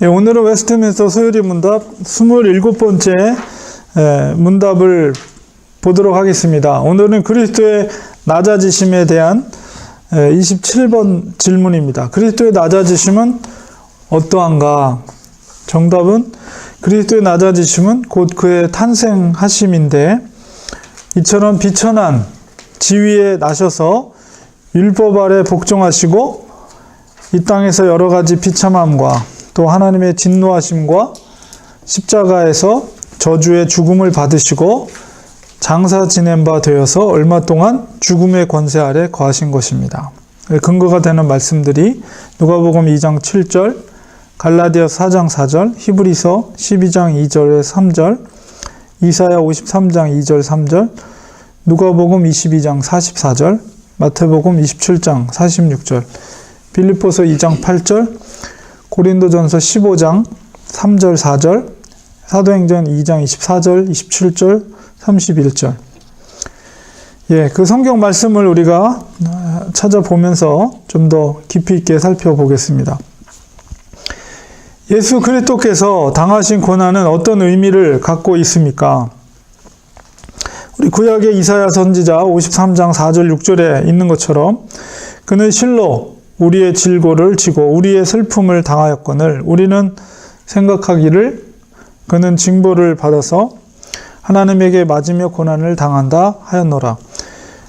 예, 오늘은 웨스트민스터 소요리 문답 27번째 문답을 보도록 하겠습니다. 오늘은 그리스도의 낮아지심에 대한 27번 질문입니다. 그리스도의 낮아지심은 어떠한가? 정답은 그리스도의 낮아지심은 곧 그의 탄생하심인데, 이처럼 비천한 지위에 나셔서 율법 아래 복종하시고 이 땅에서 여러 가지 비참함과 또 하나님의 진노하심과 십자가에서 저주의 죽음을 받으시고 장사 지낸 바 되어서 얼마 동안 죽음의 권세 아래 거하신 것입니다. 근거가 되는 말씀들이 누가복음 2장 7절, 갈라디아서 4장 4절, 히브리서 12장 2절에 3절, 이사야 53장 2절 3절, 누가복음 22장 44절, 마태복음 27장 46절, 빌립보서 2장 8절, 고린도전서 15장 3절 4절, 사도행전 2장 24절, 27절, 31절. 그 성경 말씀을 우리가 찾아보면서 좀 더 깊이 있게 살펴보겠습니다. 예수 그리스도께서 당하신 고난은 어떤 의미를 갖고 있습니까? 우리 구약의 이사야 선지자 53장 4절 6절에 있는 것처럼 그는 실로 우리의 질고를 지고 우리의 슬픔을 당하였거늘 우리는 생각하기를 그는 징벌을 받아서 하나님에게 맞으며 고난을 당한다 하였노라.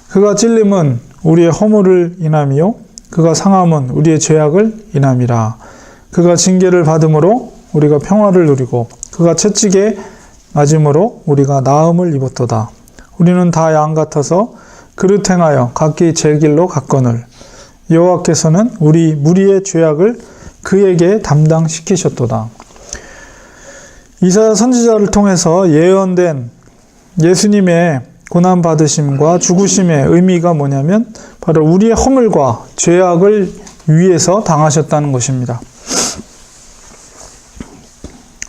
그가 찔림은 우리의 허물을 인함이요 그가 상함은 우리의 죄악을 인함이라. 그가 징계를 받음으로 우리가 평화를 누리고 그가 채찍에 맞음으로 우리가 나음을 입었도다. 우리는 다 양 같아서 그릇 행하여 각기 제 길로 갔거늘 여호와께서는 우리 무리의 죄악을 그에게 담당시키셨도다. 이사야 선지자를 통해서 예언된 예수님의 고난받으심과 죽으심의 의미가 뭐냐면 바로 우리의 허물과 죄악을 위해서 당하셨다는 것입니다.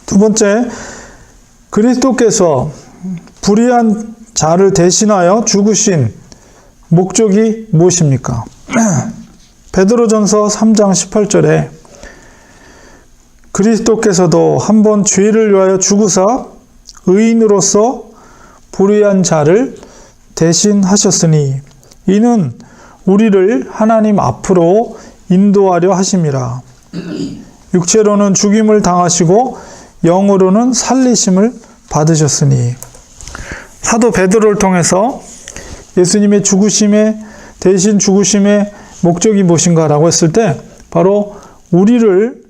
두 번째, 그리스도께서 불의한 자를 대신하여 죽으신 목적이 무엇입니까? 베드로전서 3장 18절에 그리스도께서도 한번 죄를 위하여 죽으사 의인으로서 불의한 자를 대신하셨으니 이는 우리를 하나님 앞으로 인도하려 하심이라. 육체로는 죽임을 당하시고 영으로는 살리심을 받으셨으니. 사도 베드로를 통해서 예수님의 대신 죽으심의 목적이 무엇인가라고 했을 때 바로 우리를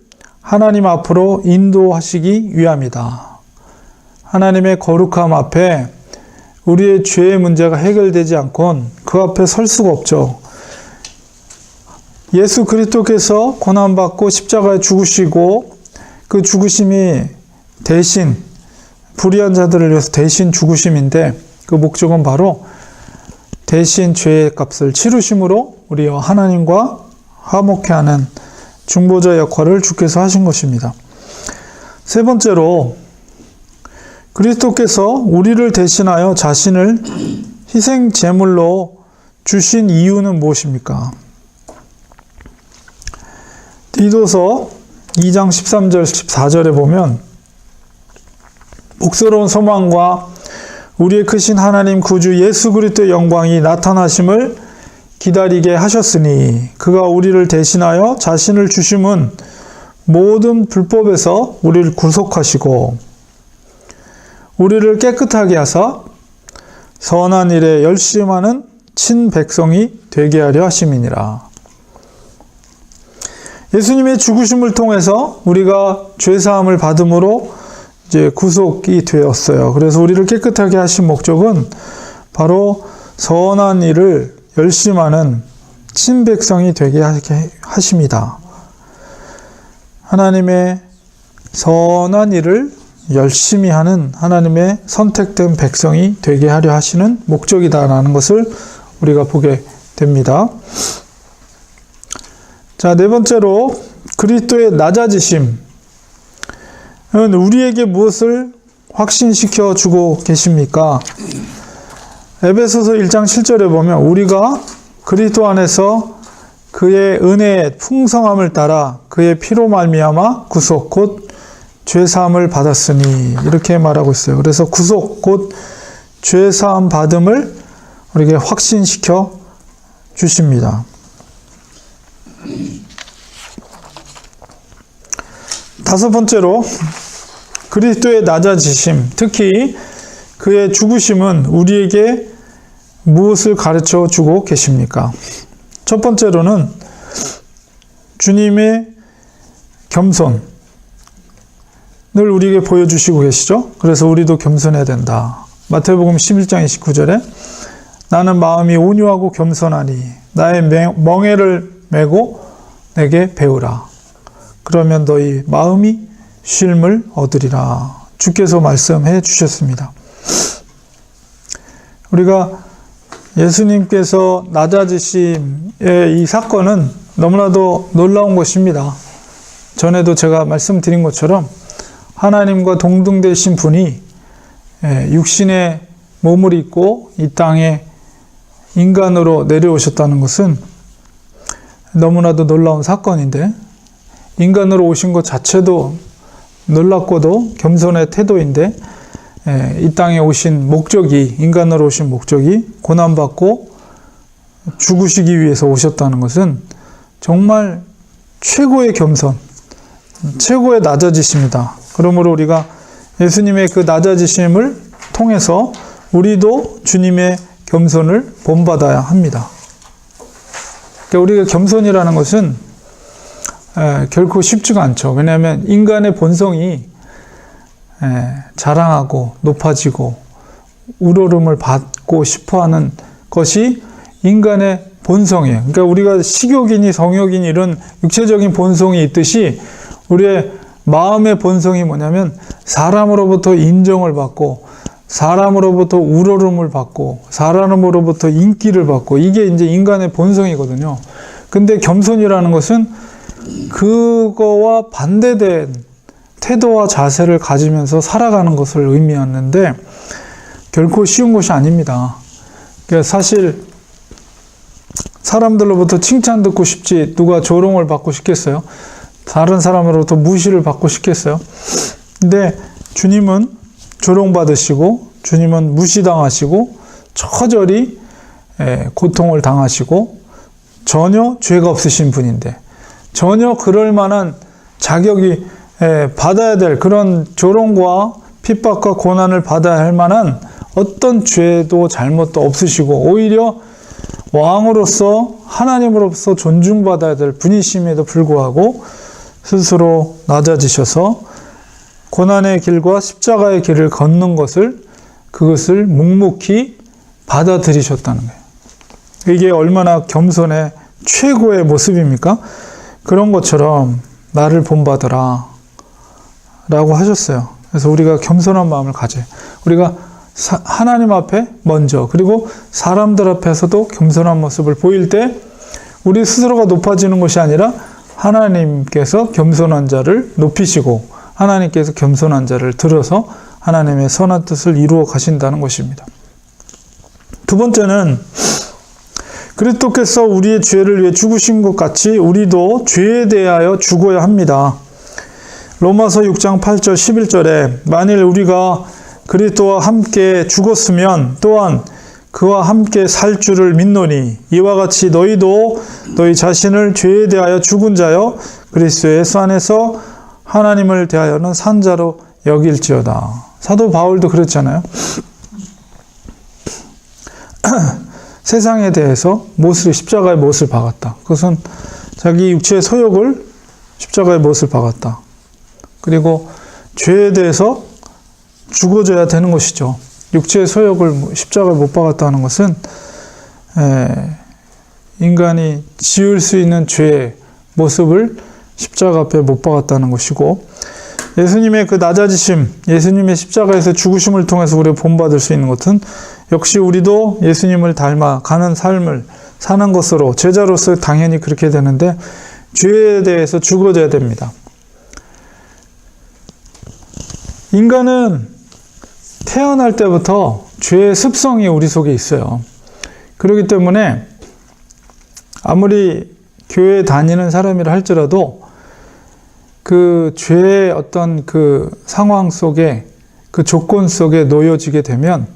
하나님 앞으로 인도하시기 위함이다. 하나님의 거룩함 앞에 우리의 죄의 문제가 해결되지 않고는 그 앞에 설 수가 없죠. 예수 그리스도께서 고난받고 십자가에 죽으시고 그 죽으심이 대신 불의한 자들을 위해서 대신 죽으심인데 그 목적은 바로 대신 죄의 값을 치르심으로 우리와 하나님과 화목케 하는 중보자 역할을 주께서 하신 것입니다. 세 번째로 그리스도께서 우리를 대신하여 자신을 희생 제물로 주신 이유는 무엇입니까? 디도서 2장 13절 14절에 보면 복스러운 소망과 우리의 크신 하나님 구주 예수 그리스도의 영광이 나타나심을 기다리게 하셨으니 그가 우리를 대신하여 자신을 주심은 모든 불법에서 우리를 구속하시고 우리를 깨끗하게 하사 선한 일에 열심하는 친백성이 되게 하려 하심이니라. 예수님의 죽으심을 통해서 우리가 죄사함을 받음으로 이제 구속이 되었어요. 그래서 우리를 깨끗하게 하신 목적은 바로 선한 일을 열심하는 친백성이 되게 하십니다. 하나님의 선한 일을 열심히 하는 하나님의 선택된 백성이 되게 하려 하시는 목적이다라는 것을 우리가 보게 됩니다. 자, 네 번째로 그리스도의 낮아지심은 우리에게 무엇을 확신시켜 주고 계십니까? 에베소서 1장 7절에 보면 우리가 그리스도 안에서 그의 은혜의 풍성함을 따라 그의 피로 말미암아 구속 곧 죄사함을 받았으니 이렇게 말하고 있어요. 그래서 구속 곧 죄사함 받음을 우리에게 확신시켜 주십니다. 다섯 번째로 그리스도의 낮아지심, 특히 그의 죽으심은 우리에게 무엇을 가르쳐 주고 계십니까? 첫 번째로는 주님의 겸손을 우리에게 보여주시고 계시죠. 그래서 우리도 겸손해야 된다. 마태복음 11장 29절에 나는 마음이 온유하고 겸손하니 나의 멍에를 메고 내게 배우라. 그러면 너희 마음이 쉼을 얻으리라. 주께서 말씀해 주셨습니다. 우리가 예수님께서 낮아지심의 이 사건은 너무나도 놀라운 것입니다. 전에도 제가 말씀드린 것처럼 하나님과 동등되신 분이 육신의 몸을 입고 이 땅에 인간으로 내려오셨다는 것은 너무나도 놀라운 사건인데, 인간으로 오신 것 자체도 놀랍고도 겸손의 태도인데, 이 땅에 오신 목적이, 인간으로 오신 목적이 고난받고 죽으시기 위해서 오셨다는 것은 정말 최고의 겸손, 최고의 낮아지심이다. 그러므로 우리가 예수님의 그 낮아지심을 통해서 우리도 주님의 겸손을 본받아야 합니다. 그러니까 우리가 겸손이라는 것은 결코 쉽지가 않죠. 왜냐하면 인간의 본성이 자랑하고 높아지고 우러름을 받고 싶어하는 것이 인간의 본성이에요. 그러니까 우리가 식욕이니 성욕이니 이런 육체적인 본성이 있듯이 우리의 마음의 본성이 뭐냐면 사람으로부터 인정을 받고 사람으로부터 우러름을 받고 사람으로부터 인기를 받고, 이게 이제 인간의 본성이거든요. 근데 겸손이라는 것은 그거와 반대된 태도와 자세를 가지면서 살아가는 것을 의미하는데 결코 쉬운 것이 아닙니다. 그러니까 사실 사람들로부터 칭찬 듣고 싶지 누가 조롱을 받고 싶겠어요? 다른 사람으로부터 무시를 받고 싶겠어요? 근데 주님은 조롱받으시고 주님은 무시당하시고 처절히 고통을 당하시고 전혀 죄가 없으신 분인데 전혀 그럴 만한 자격이 받아야 될 그런 조롱과 핍박과 고난을 받아야 할 만한 어떤 죄도 잘못도 없으시고 오히려 왕으로서 하나님으로서 존중받아야 될 분이심에도 불구하고 스스로 낮아지셔서 고난의 길과 십자가의 길을 걷는 그것을 묵묵히 받아들이셨다는 거예요. 이게 얼마나 겸손의 최고의 모습입니까? 그런 것처럼 나를 본받으라 라고 하셨어요. 그래서 우리가 겸손한 마음을 가져요. 우리가 하나님 앞에 먼저, 그리고 사람들 앞에서도 겸손한 모습을 보일 때 우리 스스로가 높아지는 것이 아니라 하나님께서 겸손한 자를 높이시고 하나님께서 겸손한 자를 들어서 하나님의 선한 뜻을 이루어 가신다는 것입니다. 두 번째는 그리스도께서 우리의 죄를 위해 죽으신 것 같이 우리도 죄에 대하여 죽어야 합니다. 로마서 6장 8절 11절에 만일 우리가 그리스도와 함께 죽었으면 또한 그와 함께 살 줄을 믿노니 이와 같이 너희도 너희 자신을 죄에 대하여 죽은 자여 그리스도 예수 안에서 하나님을 대하여는 산 자로 여길지어다. 사도 바울도 그랬잖아요. 세상에 대해서 십자가의 못을 박았다. 그것은 자기 육체의 소욕을 십자가의 못을 박았다. 그리고 죄에 대해서 죽어져야 되는 것이죠. 육체의 소욕을 십자가에 못 박았다는 것은 인간이 지을 수 있는 죄의 모습을 십자가 앞에 못 박았다는 것이고, 예수님의 그 낮아지심, 예수님의 십자가에서 죽으심을 통해서 우리가 본받을 수 있는 것은 역시 우리도 예수님을 닮아가는 삶을 사는 것으로 제자로서 당연히 그렇게 되는데 죄에 대해서 죽어져야 됩니다. 인간은 태어날 때부터 죄의 습성이 우리 속에 있어요. 그렇기 때문에 아무리 교회에 다니는 사람이라 할지라도 그 죄의 어떤 그 상황 속에, 그 조건 속에 놓여지게 되면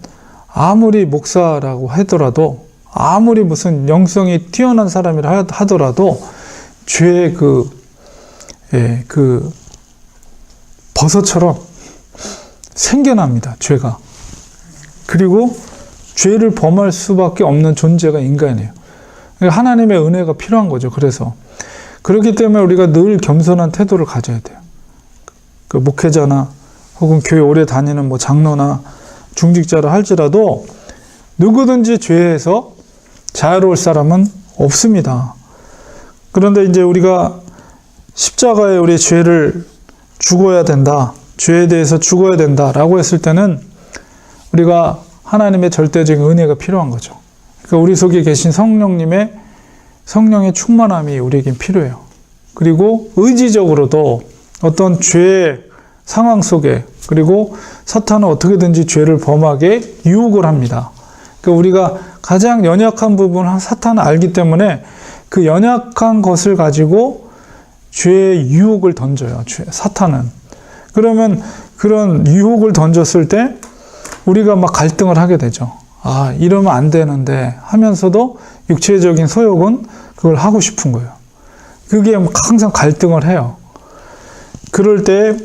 아무리 목사라고 하더라도, 아무리 무슨 영성이 뛰어난 사람이라 하더라도 죄의 그 버섯처럼 생겨납니다, 죄가. 그리고 죄를 범할 수밖에 없는 존재가 인간이에요. 그러니까 하나님의 은혜가 필요한 거죠. 그래서 그렇기 때문에 우리가 늘 겸손한 태도를 가져야 돼요. 그 목회자나 혹은 교회 오래 다니는 뭐 장로나 중직자라 할지라도 누구든지 죄에서 자유로울 사람은 없습니다. 그런데 이제 우리가 십자가에 우리 죄를 죽어야 된다, 죄에 대해서 죽어야 된다라고 했을 때는 우리가 하나님의 절대적인 은혜가 필요한 거죠. 그러니까 우리 속에 계신 성령의 충만함이 우리에겐 필요해요. 그리고 의지적으로도 어떤 죄의 상황 속에, 그리고 사탄은 어떻게든지 죄를 범하게 유혹을 합니다. 그러니까 우리가 가장 연약한 부분을 사탄은 알기 때문에 그 연약한 것을 가지고 죄의 유혹을 던져요, 사탄은. 그러면 그런 유혹을 던졌을 때 우리가 막 갈등을 하게 되죠. 아, 이러면 안 되는데 하면서도 육체적인 소욕은 그걸 하고 싶은 거예요. 그게 항상 갈등을 해요. 그럴 때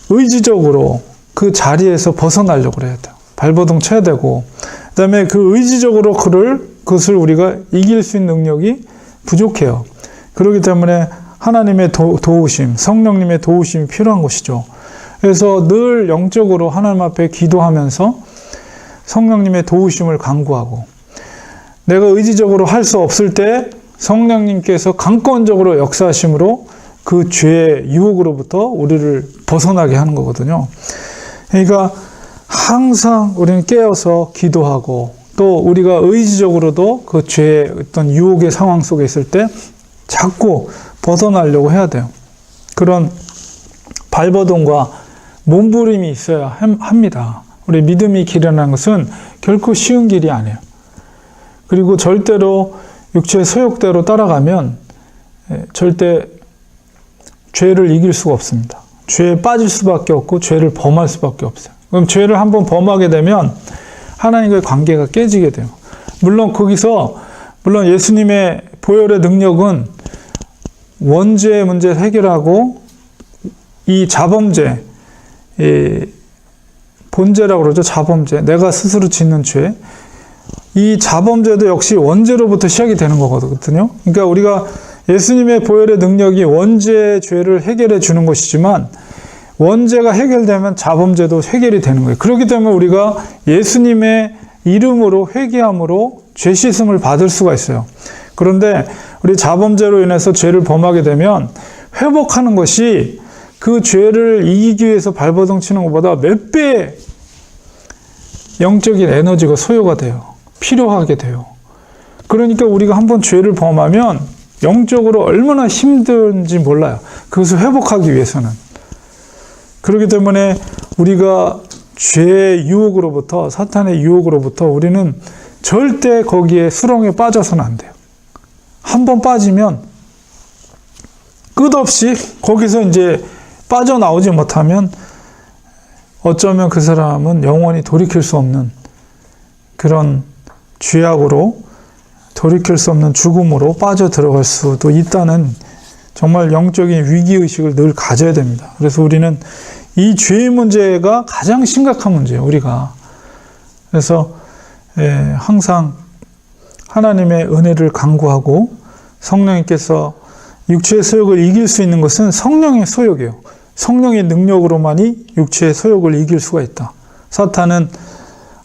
의지적으로 그 자리에서 벗어나려고 해야 돼요. 발버둥 쳐야 되고, 그 다음에 그 의지적으로 그것을 우리가 이길 수 있는 능력이 부족해요. 그렇기 때문에 하나님의 도우심, 성령님의 도우심이 필요한 것이죠. 그래서 늘 영적으로 하나님 앞에 기도하면서 성령님의 도우심을 간구하고, 내가 의지적으로 할 수 없을 때 성령님께서 강권적으로 역사하심으로 그 죄의 유혹으로부터 우리를 벗어나게 하는 거거든요. 그러니까 항상 우리는 깨어서 기도하고, 또 우리가 의지적으로도 그 죄의 어떤 유혹의 상황 속에 있을 때 자꾸 벗어나려고 해야 돼요. 그런 발버둥과 몸부림이 있어야 합니다. 우리 믿음의 길이라는 것은 결코 쉬운 길이 아니에요. 그리고 절대로 육체의 소욕대로 따라가면 절대 죄를 이길 수가 없습니다. 죄에 빠질 수밖에 없고 죄를 범할 수밖에 없어요. 그럼 죄를 한번 범하게 되면 하나님과의 관계가 깨지게 돼요. 물론 예수님의 보혈의 능력은 원죄의 문제를 해결하고, 이 자범죄, 본죄라고 그러죠. 자범죄. 내가 스스로 짓는 죄. 이 자범죄도 역시 원죄로부터 시작이 되는 거거든요. 그러니까 우리가 예수님의 보혈의 능력이 원죄의 죄를 해결해 주는 것이지만, 원죄가 해결되면 자범죄도 해결이 되는 거예요. 그렇기 때문에 우리가 예수님의 이름으로 회개함으로 죄 씻음을 받을 수가 있어요. 그런데 우리 자범죄로 인해서 죄를 범하게 되면 회복하는 것이 그 죄를 이기기 위해서 발버둥 치는 것보다 몇 배 영적인 에너지가 소요가 돼요. 필요하게 돼요. 그러니까 우리가 한번 죄를 범하면 영적으로 얼마나 힘든지 몰라요. 그것을 회복하기 위해서는. 그렇기 때문에 우리가 죄의 유혹으로부터, 사탄의 유혹으로부터 우리는 절대 거기에 수렁에 빠져서는 안 돼요. 한번 빠지면 끝없이 거기서 이제 빠져나오지 못하면 어쩌면 그 사람은 영원히 돌이킬 수 없는 그런 죄악으로, 돌이킬 수 없는 죽음으로 빠져 들어갈 수도 있다는 정말 영적인 위기의식을 늘 가져야 됩니다. 그래서 우리는 이 죄의 문제가 가장 심각한 문제예요, 우리가. 그래서 항상 하나님의 은혜를 간구하고, 성령님께서 육체의 소욕을 이길 수 있는 것은 성령의 소욕이에요. 성령의 능력으로만이 육체의 소욕을 이길 수가 있다. 사탄은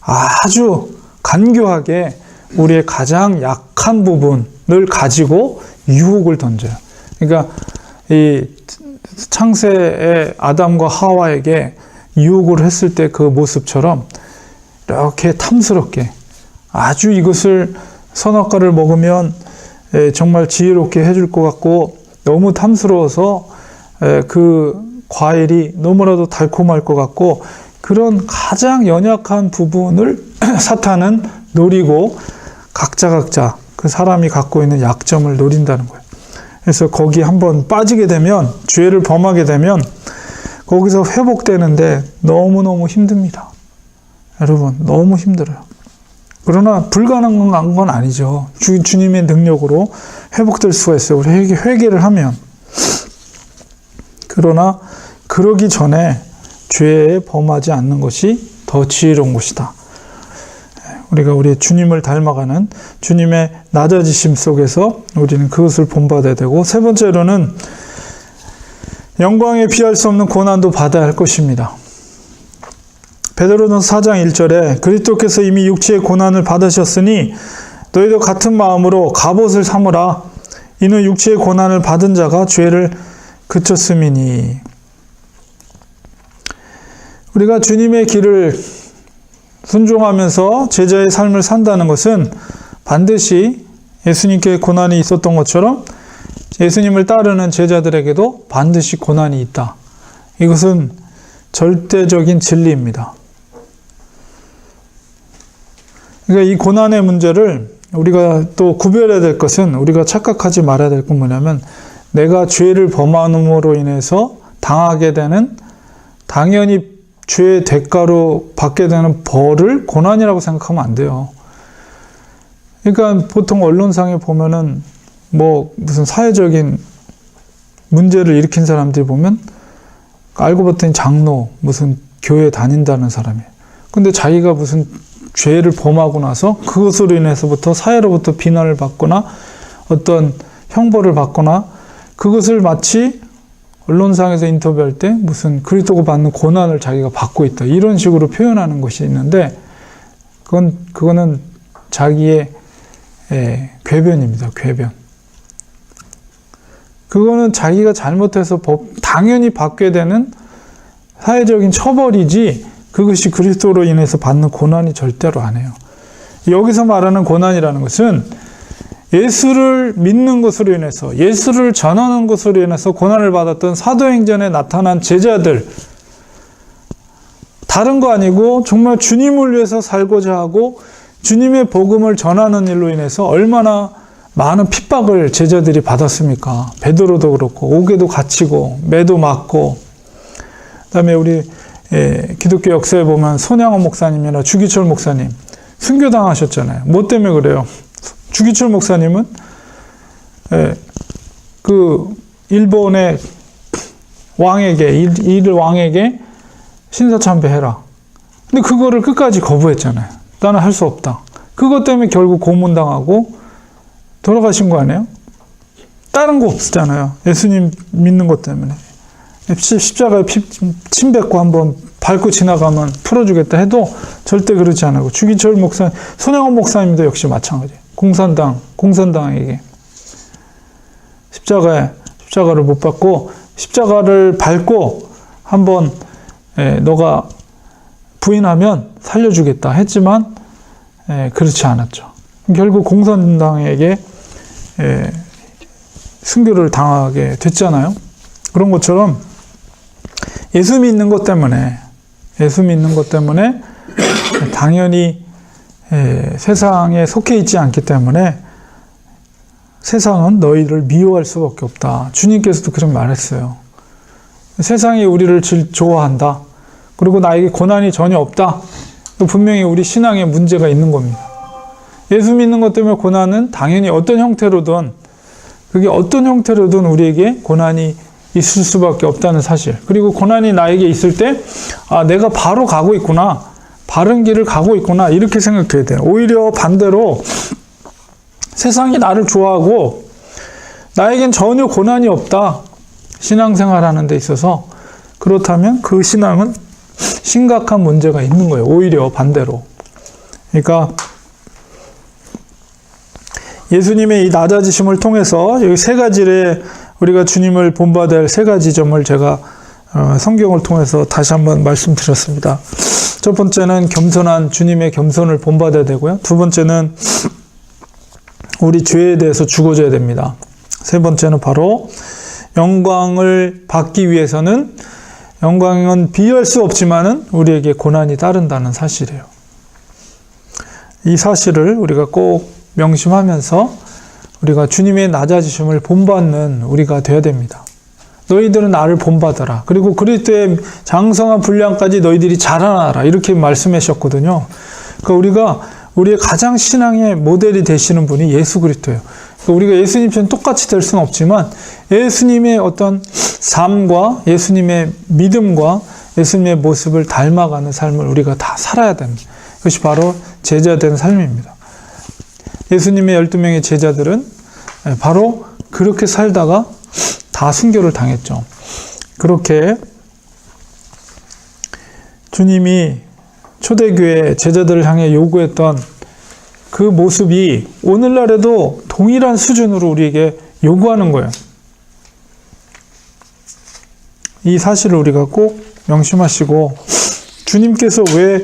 아주 간교하게 우리의 가장 약한 부분을 가지고 유혹을 던져요. 그러니까 이 창세의 아담과 하와에게 유혹을 했을 때 그 모습처럼 이렇게 탐스럽게, 아주 이것을 선악과를 먹으면 정말 지혜롭게 해줄 것 같고, 너무 탐스러워서 그 과일이 너무나도 달콤할 것 같고, 그런 가장 연약한 부분을 사탄은 노리고 각자 그 사람이 갖고 있는 약점을 노린다는 거예요. 그래서 거기 한번 빠지게 되면, 죄를 범하게 되면 거기서 회복되는데 너무너무 힘듭니다. 여러분, 너무 힘들어요. 그러나 불가능한 건 아니죠. 주님의 능력으로 회복될 수가 있어요. 우리 회개를 하면. 그러나 그러기 전에 죄에 범하지 않는 것이 더 지혜로운 것이다. 우리가 우리 주님을 닮아가는 주님의 낮아지심 속에서 우리는 그것을 본받아야 되고, 세 번째로는 영광에 비할 수 없는 고난도 받아야 할 것입니다. 베드로전서 4장 1절에 그리스도께서 이미 육체의 고난을 받으셨으니 너희도 같은 마음으로 갑옷을 삼으라. 이는 육체의 고난을 받은 자가 죄를 그쳤음이니. 우리가 주님의 길을 순종하면서 제자의 삶을 산다는 것은 반드시 예수님께 고난이 있었던 것처럼 예수님을 따르는 제자들에게도 반드시 고난이 있다. 이것은 절대적인 진리입니다. 그러니까 이 고난의 문제를 우리가 또 구별해야 될 것은, 우리가 착각하지 말아야 될 건 뭐냐면, 내가 죄를 범함으로 인해서 당하게 되는, 당연히 죄의 대가로 받게 되는 벌을 고난이라고 생각하면 안 돼요. 그러니까 보통 언론상에 보면은 뭐 무슨 사회적인 문제를 일으킨 사람들이 보면 알고 봤더니 장로, 무슨 교회 다닌다는 사람이에요. 근데 자기가 무슨 죄를 범하고 나서 그것으로 인해서부터 사회로부터 비난을 받거나 어떤 형벌을 받거나, 그것을 마치 언론상에서 인터뷰할 때 무슨 그리스도가 받는 고난을 자기가 받고 있다, 이런 식으로 표현하는 것이 있는데, 그거는 자기의 궤변입니다. 궤변. 그거는 자기가 잘못해서 당연히 받게 되는 사회적인 처벌이지, 그것이 그리스도로 인해서 받는 고난이 절대로 아니에요. 여기서 말하는 고난이라는 것은 예수를 믿는 것으로 인해서, 예수를 전하는 것으로 인해서 고난을 받았던 사도행전에 나타난 제자들, 다른 거 아니고 정말 주님을 위해서 살고자 하고 주님의 복음을 전하는 일로 인해서 얼마나 많은 핍박을 제자들이 받았습니까? 베드로도 그렇고, 옥에도 갇히고 매도 맞고, 그다음에 우리 기독교 역사에 보면 손양원 목사님이나 주기철 목사님 순교당하셨잖아요. 뭐 때문에 그래요? 주기철 목사님은 그 일본의 왕에게, 일 왕에게 신사참배해라. 근데 그거를 끝까지 거부했잖아요. 나는 할 수 없다. 그것 때문에 결국 고문당하고 돌아가신 거 아니에요? 다른 거 없었잖아요. 예수님 믿는 것 때문에. 십자가에 침 뱉고 한번 밟고 지나가면 풀어주겠다 해도 절대 그렇지 않고, 주기철 목사님, 손양원 목사님도 역시 마찬가지예요. 공산당에게 십자가를 못 받고, 십자가를 밟고 한번 너가 부인하면 살려주겠다 했지만 그렇지 않았죠. 결국 공산당에게 순교를 당하게 됐잖아요. 그런 것처럼 예수 믿는 것 때문에 당연히 세상에 속해 있지 않기 때문에 세상은 너희를 미워할 수밖에 없다. 주님께서도 그런 말했어요. 세상이 우리를 좋아한다. 그리고 나에게 고난이 전혀 없다. 분명히 우리 신앙에 문제가 있는 겁니다. 예수 믿는 것 때문에 고난은 당연히 어떤 형태로든, 그게 어떤 형태로든 우리에게 고난이 있을 수밖에 없다는 사실. 그리고 고난이 나에게 있을 때, 아, 내가 바로 가고 있구나, 바른 길을 가고 있구나, 이렇게 생각해야 돼요. 오히려 반대로 세상이 나를 좋아하고 나에겐 전혀 고난이 없다, 신앙생활 하는 데 있어서, 그렇다면 그 신앙은 심각한 문제가 있는 거예요. 오히려 반대로. 그러니까 예수님의 이 낮아지심을 통해서 여기 세 가지의 우리가 주님을 본받아야 할 세 가지 점을 제가 성경을 통해서 다시 한번 말씀드렸습니다. 첫 번째는 겸손한 주님의 겸손을 본받아야 되고요. 두 번째는 우리 죄에 대해서 죽어져야 됩니다. 세 번째는 바로 영광을 받기 위해서는, 영광은 비할 수 없지만은 우리에게 고난이 따른다는 사실이에요. 이 사실을 우리가 꼭 명심하면서 우리가 주님의 낮아지심을 본받는 우리가 되어야 됩니다. 너희들은 나를 본받아라. 그리고 그리스도의 장성한 분량까지 너희들이 자라나라. 이렇게 말씀하셨거든요. 그러니까 우리의 가장 신앙의 모델이 되시는 분이 예수 그리스도예요. 그러니까 우리가 예수님처럼 똑같이 될 수는 없지만 예수님의 어떤 삶과 예수님의 믿음과 예수님의 모습을 닮아가는 삶을 우리가 다 살아야 됩니다. 그것이 바로 제자된 삶입니다. 예수님의 12명의 제자들은 바로 그렇게 살다가 다 순교를 당했죠. 그렇게 주님이 초대교회 제자들을 향해 요구했던 그 모습이 오늘날에도 동일한 수준으로 우리에게 요구하는 거예요. 이 사실을 우리가 꼭 명심하시고, 주님께서 왜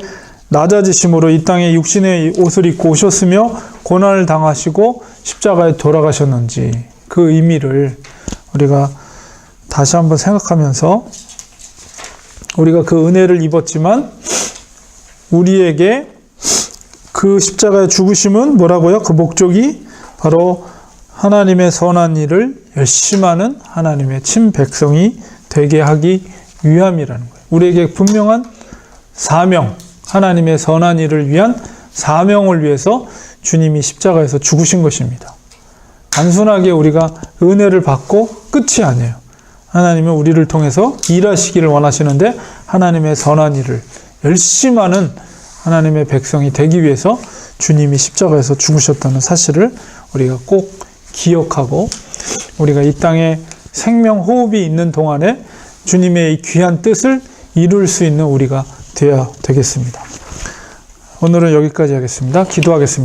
낮아지심으로 이 땅에 육신의 옷을 입고 오셨으며 고난을 당하시고 십자가에 돌아가셨는지 그 의미를 우리가 다시 한번 생각하면서, 우리가 그 은혜를 입었지만 우리에게 그 십자가의 죽으심은 뭐라고요? 그 목적이 바로 하나님의 선한 일을 열심하는 하나님의 친백성이 되게 하기 위함이라는 거예요. 우리에게 분명한 사명, 하나님의 선한 일을 위한 사명을 위해서 주님이 십자가에서 죽으신 것입니다. 단순하게 우리가 은혜를 받고 끝이 아니에요. 하나님은 우리를 통해서 일하시기를 원하시는데 하나님의 선한 일을 열심하는 하나님의 백성이 되기 위해서 주님이 십자가에서 죽으셨다는 사실을 우리가 꼭 기억하고, 우리가 이 땅에 생명 호흡이 있는 동안에 주님의 이 귀한 뜻을 이룰 수 있는 우리가 되어야 되겠습니다. 오늘은 여기까지 하겠습니다. 기도하겠습니다.